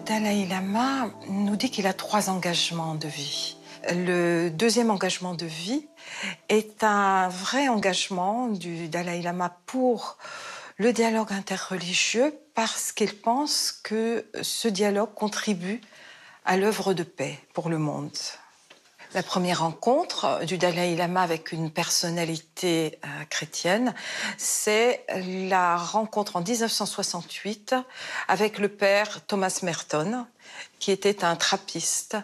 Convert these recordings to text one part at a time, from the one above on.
Dalai Lama nous dit qu'il a 3 engagements de vie. Le deuxième engagement de vie est un vrai engagement du Dalai Lama pour le dialogue interreligieux parce qu'il pense que ce dialogue contribue à l'œuvre de paix pour le monde. La première rencontre du Dalai Lama avec une personnalité chrétienne, c'est la rencontre en 1968 avec le père Thomas Merton, qui était un trappiste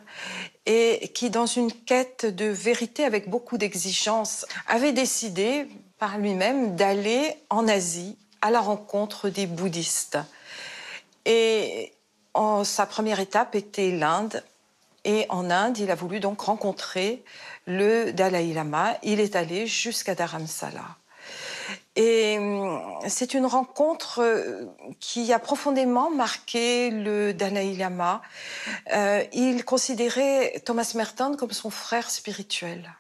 et qui, dans une quête de vérité avec beaucoup d'exigences, avait décidé par lui-même d'aller en Asie à la rencontre des bouddhistes. Et sa première étape était l'Inde. Et en Inde, il a voulu donc rencontrer le Dalai Lama. Il est allé jusqu'à Dharamsala. Et c'est une rencontre qui a profondément marqué le Dalai Lama. Il considérait Thomas Merton comme son frère spirituel.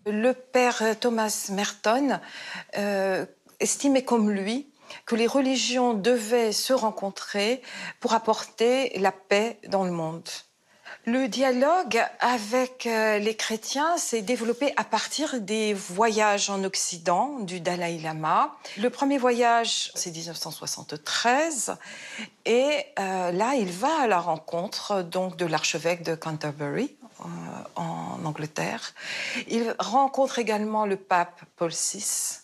Le père Thomas Merton estimait comme lui que les religions devaient se rencontrer pour apporter la paix dans le monde. Le dialogue avec les chrétiens s'est développé à partir des voyages en Occident du Dalai Lama. Le premier voyage, c'est 1973, et là, il va à la rencontre donc de l'archevêque de Canterbury, en Angleterre. Il rencontre également le pape Paul VI.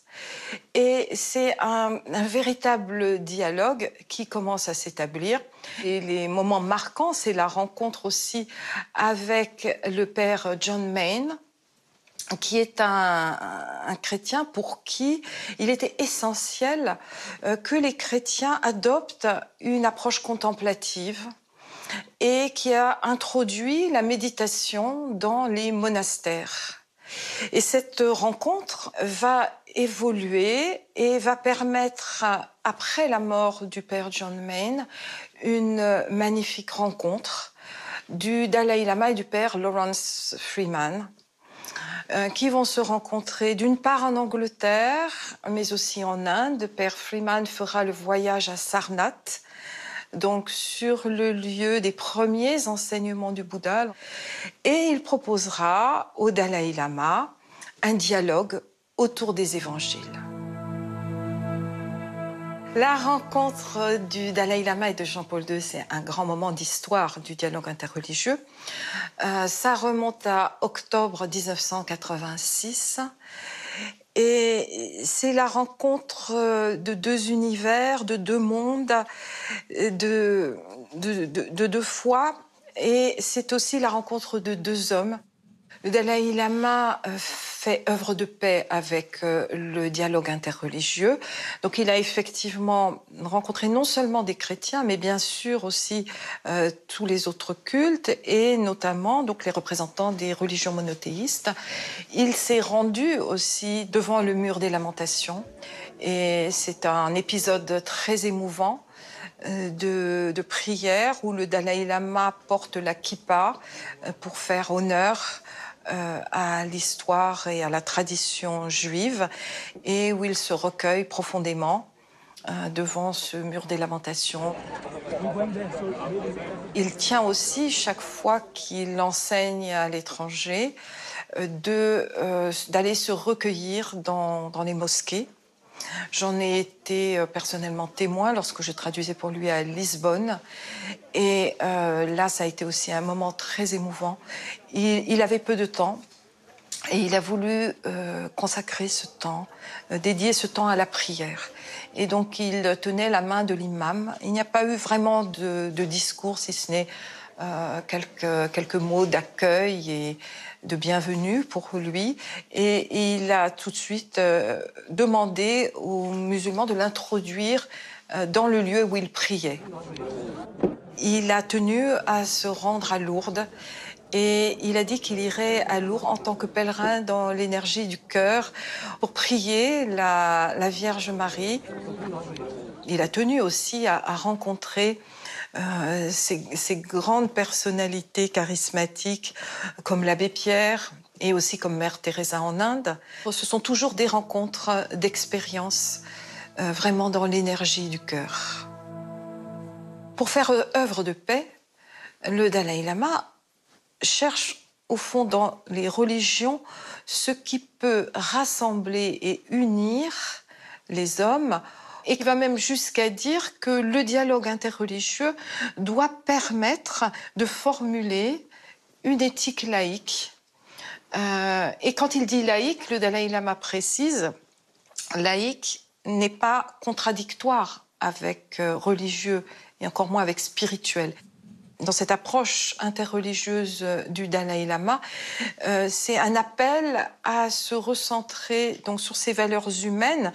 Et c'est un véritable dialogue qui commence à s'établir. Et les moments marquants, c'est la rencontre aussi avec le père John Main, qui est un chrétien pour qui il était essentiel que les chrétiens adoptent une approche contemplative et qui a introduit la méditation dans les monastères. Et cette rencontre va évoluer et va permettre, après la mort du père John Main, une magnifique rencontre du Dalai Lama et du père Lawrence Freeman, qui vont se rencontrer d'une part en Angleterre, mais aussi en Inde. Le père Freeman fera le voyage à Sarnath, donc sur le lieu des premiers enseignements du Bouddha. Et il proposera au Dalai Lama un dialogue autour des évangiles. La rencontre du Dalai Lama et de Jean-Paul II, c'est un grand moment d'histoire du dialogue interreligieux. Ça remonte à octobre 1986. Et c'est la rencontre de 2 univers, de 2 mondes, de 2 foi. Et c'est aussi la rencontre de 2 hommes. Le Dalai Lama fait œuvre de paix avec le dialogue interreligieux. Donc il a effectivement rencontré non seulement des chrétiens, mais bien sûr aussi tous les autres cultes et notamment donc, les représentants des religions monothéistes. Il s'est rendu aussi devant le mur des lamentations et c'est un épisode très émouvant de prière où le Dalai Lama porte la kippa pour faire honneur à l'histoire et à la tradition juive et où il se recueille profondément devant ce mur des lamentations. Il tient aussi, chaque fois qu'il enseigne à l'étranger, d'aller se recueillir dans les mosquées. J'en ai été personnellement témoin lorsque je traduisais pour lui à Lisbonne. Et là, ça a été aussi un moment très émouvant. Il avait peu de temps et il a voulu consacrer ce temps, dédier ce temps à la prière. Et donc, il tenait la main de l'imam. Il n'y a pas eu vraiment de discours, si ce n'est quelques mots d'accueil et de bienvenue pour lui. Et il a tout de suite demandé aux musulmans de l'introduire dans le lieu où il priait. Il a tenu à se rendre à Lourdes et il a dit qu'il irait à Lourdes en tant que pèlerin dans l'énergie du cœur pour prier la Vierge Marie. Il a tenu aussi à rencontrer ces grandes personnalités charismatiques comme l'abbé Pierre et aussi comme Mère Teresa en Inde. Ce sont toujours des rencontres d'expérience vraiment dans l'énergie du cœur. Pour faire œuvre de paix, le Dalai Lama cherche au fond dans les religions ce qui peut rassembler et unir les hommes, et qui va même jusqu'à dire que le dialogue interreligieux doit permettre de formuler une éthique laïque. Et quand il dit laïque, le Dalai Lama précise, laïque n'est pas contradictoire avec religieux et encore moins avec spirituel. Dans cette approche interreligieuse du Dalai Lama, c'est un appel à se recentrer donc, sur ces valeurs humaines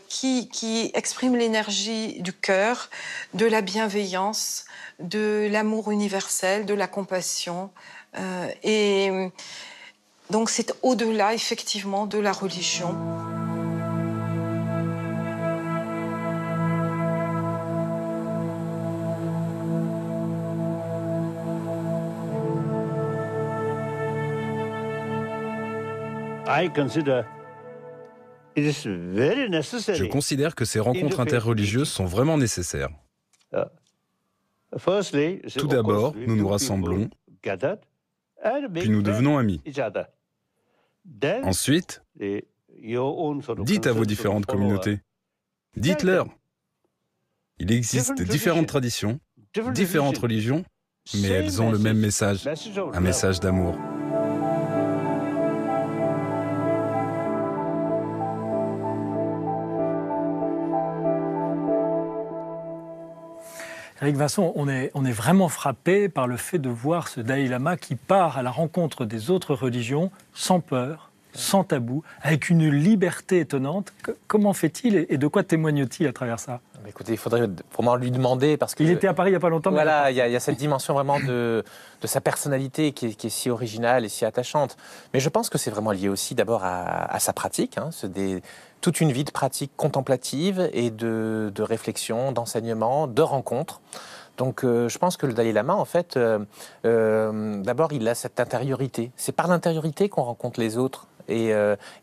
qui expriment l'énergie du cœur, de la bienveillance, de l'amour universel, de la compassion. Et donc c'est au-delà, effectivement, de la religion. Je considère que ces rencontres interreligieuses sont vraiment nécessaires. Tout d'abord, nous nous rassemblons, puis nous devenons amis. Ensuite, dites à vos différentes communautés, dites-leur. Il existe différentes traditions, différentes religions, mais elles ont le même message, un message d'amour. Éric Vincent, on est vraiment frappé par le fait de voir ce Dalai Lama qui part à la rencontre des autres religions sans peur, sans tabou, avec une liberté étonnante. Comment fait-il et de quoi témoigne-t-il à travers ça? Écoutez, il faudrait vraiment lui demander parce que... Il était à Paris il n'y a pas longtemps. Voilà, il y a cette dimension vraiment de sa personnalité qui est si originale et si attachante. Mais je pense que c'est vraiment lié aussi d'abord à sa pratique, toute une vie de pratique contemplative et de réflexion, d'enseignement, de rencontres. Donc je pense que le Dalai Lama, en fait, d'abord il a cette intériorité. C'est par l'intériorité qu'on rencontre les autres. Et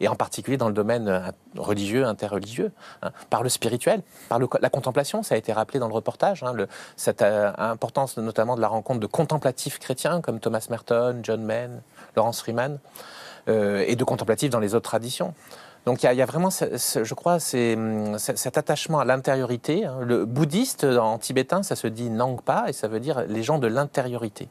en particulier dans le domaine religieux, interreligieux, par le spirituel, par la contemplation, ça a été rappelé dans le reportage, cette importance notamment de la rencontre de contemplatifs chrétiens comme Thomas Merton, John Main, Lawrence Freeman, et de contemplatifs dans les autres traditions. Donc il y a vraiment, je crois, cet attachement à l'intériorité. Le bouddhiste en tibétain, ça se dit Nangpa, et ça veut dire les gens de l'intériorité.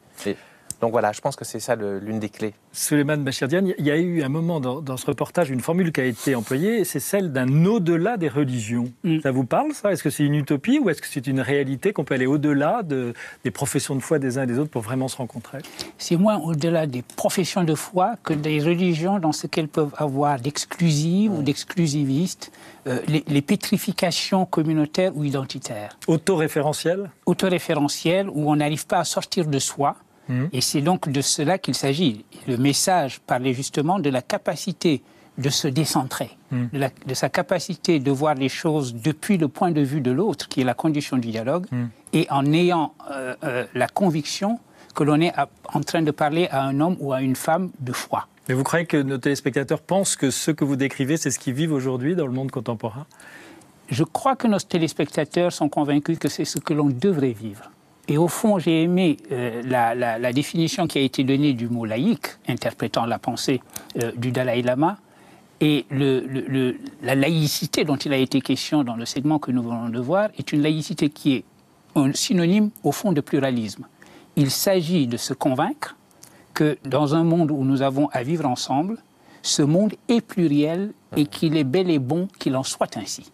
Donc voilà, je pense que c'est ça l'une des clés. Souleymane Bachir-Diagne, il y a eu un moment dans ce reportage, une formule qui a été employée, c'est celle d'un au-delà des religions. Ça vous parle, ça? Est-ce que c'est une utopie ou est-ce que c'est une réalité qu'on peut aller au-delà des professions de foi des uns et des autres pour vraiment se rencontrer? C'est moins au-delà des professions de foi que des religions dans ce qu'elles peuvent avoir d'exclusives ou d'exclusivistes, les pétrifications communautaires ou identitaires. Autoréférentielles? Autoréférentielles, où on n'arrive pas à sortir de soi. Et c'est donc de cela qu'il s'agit. Le message parlait justement de la capacité de se décentrer, de sa capacité de voir les choses depuis le point de vue de l'autre, qui est la condition du dialogue, et en ayant la conviction que l'on est en train de parler à un homme ou à une femme de foi. Mais vous croyez que nos téléspectateurs pensent que ce que vous décrivez, c'est ce qu'ils vivent aujourd'hui dans le monde contemporain? Je crois que nos téléspectateurs sont convaincus que c'est ce que l'on devrait vivre. Et au fond, j'ai aimé la définition qui a été donnée du mot laïque, interprétant la pensée du Dalai Lama, et la laïcité dont il a été question dans le segment que nous venons de voir est une laïcité qui est un synonyme, au fond, de pluralisme. Il s'agit de se convaincre que dans un monde où nous avons à vivre ensemble, ce monde est pluriel et qu'il est bel et bon qu'il en soit ainsi.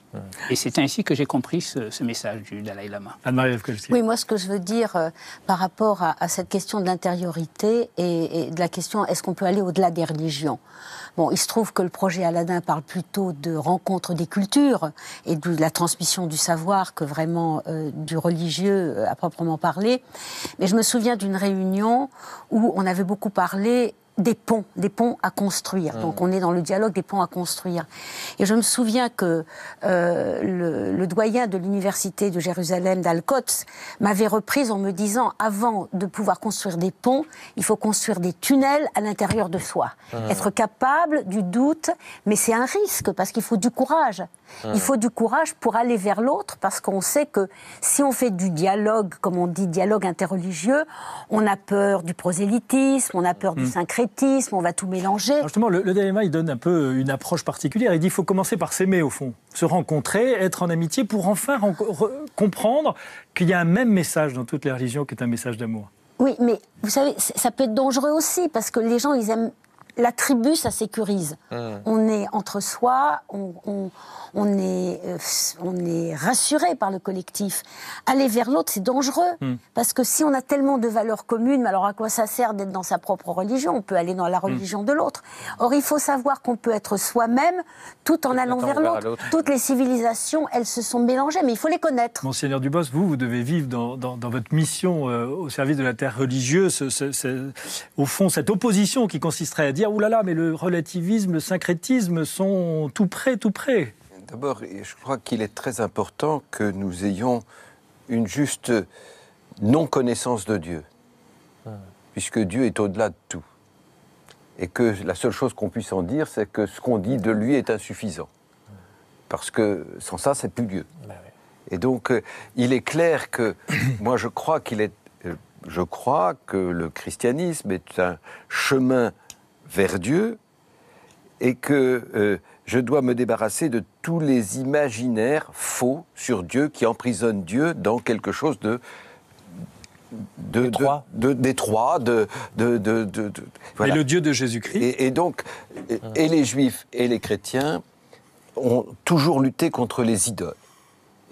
Et c'est ainsi que j'ai compris ce message du Dalai Lama. Anne-Marie Lefkowski. Oui, moi ce que je veux dire par rapport à cette question de l'intériorité et de la question est-ce qu'on peut aller au-delà des religions. Bon, il se trouve que le projet Aladdin parle plutôt de rencontre des cultures et de la transmission du savoir que vraiment du religieux à proprement parler. Mais je me souviens d'une réunion où on avait beaucoup parlé des ponts à construire. Donc on est dans le dialogue des ponts à construire. Et je me souviens que le doyen de l'université de Jérusalem, d'Al-Quds, m'avait reprise en me disant, avant de pouvoir construire des ponts, il faut construire des tunnels à l'intérieur de soi. Être capable du doute, mais c'est un risque, parce qu'il faut du courage. Il faut du courage pour aller vers l'autre, parce qu'on sait que si on fait du dialogue, comme on dit, dialogue interreligieux, on a peur du prosélytisme, on a peur du syncrétisme, on va tout mélanger. Alors justement, le Dalai Lama, il donne un peu une approche particulière. Il dit qu'il faut commencer par s'aimer, au fond. Se rencontrer, être en amitié, pour enfin comprendre qu'il y a un même message dans toutes les religions, qui est un message d'amour. Oui, mais vous savez, ça peut être dangereux aussi, parce que les gens, ils aiment... La tribu, ça sécurise. On est entre soi, on est rassuré par le collectif. Aller vers l'autre, c'est dangereux. Parce que si on a tellement de valeurs communes, alors à quoi ça sert d'être dans sa propre religion? On peut aller dans la religion de l'autre. Or, il faut savoir qu'on peut être soi-même tout en allant vers l'autre. Toutes les civilisations, elles se sont mélangées, mais il faut les connaître. Monseigneur Dubos, vous devez vivre dans votre mission au service de la terre religieuse, au fond, cette opposition qui consisterait à dire « Ouh là là, mais le relativisme, le syncrétisme sont tout près, tout près ». D'abord, je crois qu'il est très important que nous ayons une juste non-connaissance de Dieu, puisque Dieu est au-delà de tout. Et que la seule chose qu'on puisse en dire, c'est que ce qu'on dit de lui est insuffisant. Parce que sans ça, c'est plus Dieu. Et donc, il est clair que, moi je crois que le christianisme est un chemin vers Dieu, et que je dois me débarrasser de tous les imaginaires faux sur Dieu qui emprisonnent Dieu dans quelque chose d'étroit. Voilà. Et le Dieu de Jésus-Christ. Et donc, et les Juifs et les chrétiens ont toujours lutté contre les idoles.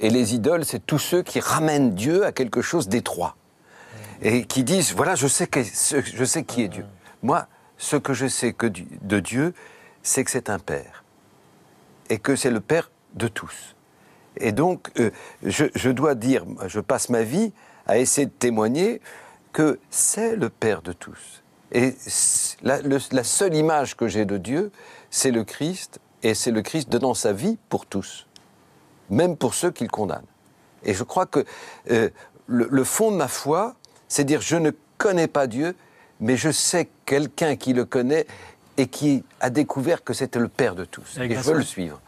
Et les idoles, c'est tous ceux qui ramènent Dieu à quelque chose d'étroit. Et qui disent, voilà, je sais qui est Dieu. Moi, ce que je sais de Dieu, c'est que c'est un Père. Et que c'est le Père de tous. Et donc, je dois dire, je passe ma vie à essayer de témoigner que c'est le Père de tous. Et la seule image que j'ai de Dieu, c'est le Christ, et c'est le Christ donnant sa vie pour tous, même pour ceux qu'il condamne. Et je crois que le fond de ma foi, c'est dire, je ne connais pas Dieu, mais je sais quelqu'un qui le connaît et qui a découvert que c'était le Père de tous. Et je veux le suivre.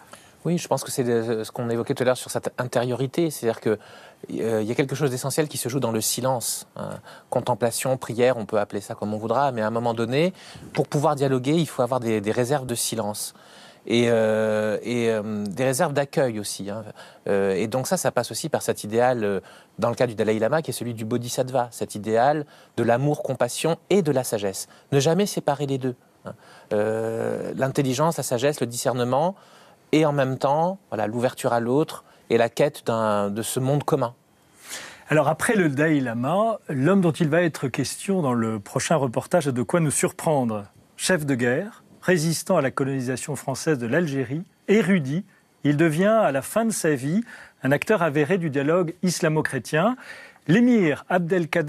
Oui, je pense que c'est ce qu'on évoquait tout à l'heure sur cette intériorité. C'est-à-dire qu'il y a quelque chose d'essentiel qui se joue dans le silence. Contemplation, prière, on peut appeler ça comme on voudra, mais à un moment donné, pour pouvoir dialoguer, il faut avoir des réserves de silence. Et des réserves d'accueil aussi. Et donc ça passe aussi par cet idéal, dans le cas du Dalai Lama, qui est celui du bodhisattva, cet idéal de l'amour, compassion et de la sagesse. Ne jamais séparer les deux. L'intelligence, la sagesse, le discernement, et en même temps, voilà, l'ouverture à l'autre et la quête de ce monde commun. Alors après le Dalai Lama, l'homme dont il va être question dans le prochain reportage a de quoi nous surprendre. Chef de guerre, résistant à la colonisation française de l'Algérie, érudit, il devient à la fin de sa vie un acteur avéré du dialogue islamo-chrétien. L'émir Abdelkader